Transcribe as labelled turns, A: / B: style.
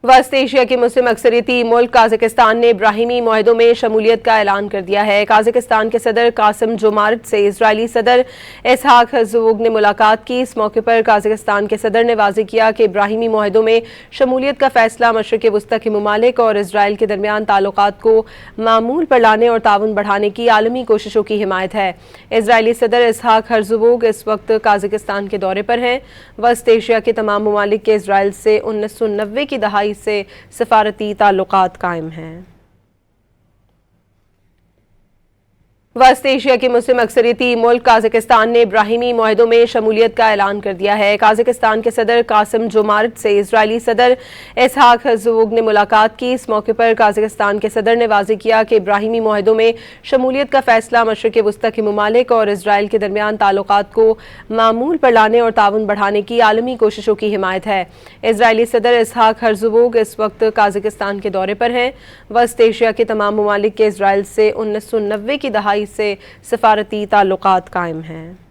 A: वस्त एशिया के मुस्लिम अक्सरियती मुल्क काज़ाकिस्तान ने इब्राहिमी मुआहदों में शमूलियत का ऐलान कर दिया है। काज़ाकिस्तान के सदर कासिम जोमार्त से इजरायली सदर इसहाक हर्ज़ोग ने मुलाकात की। इस मौके पर काज़ाकिस्तान के सदर ने वाज़ेह किया कि इब्राहिमी मुआहदों में शमूलियत का फैसला मशरिक़ वस्ता के ममालिक और इसराइल के दरमियान ताल्लुकात को मामूल पर लाने और ताउन बढ़ाने की आलमी कोशिशों की हिमायत है। इजरायली सदर इसहाक हर्ज़ोग इस वक्त काज़ाकिस्तान के दौरे पर हैं। वस्त एशिया के तमाम ममालिक के इसराइल से 1990 की दहाई से सफारती ताल्लुकात कायम हैं। वस्त एशिया के मुस्लिम अक्सरियती मुल्क काज़ाकिस्तान ने इब्राहिमी मुआहदों में शमूलियत का ऐलान कर दिया है। काज़ाकिस्तान के सदर कासिम जोमार्त से इजरायली सदर इसहाक हर्ज़ोग ने मुलाकात की। इस मौके पर काज़ाकिस्तान के सदर ने वाज़ेह किया कि इब्राहिमी मुआहदों में शमूलियत का फैसला मशरिक़ वस्ता के ममालिक और इसराइल के दरमियान ताल्लुकात को मामूल पर लाने और ताउन बढ़ाने की आलमी कोशिशों की हिमायत है। इजरायली सदर इसहाक हर्ज़ोग इस वक्त काज़ाकिस्तान के दौरे पर हैं। वस्त एशिया के तमाम ममालिक के इसराइल से 1990 की दहाई से सफारती ताल्लुकात कायम हैं।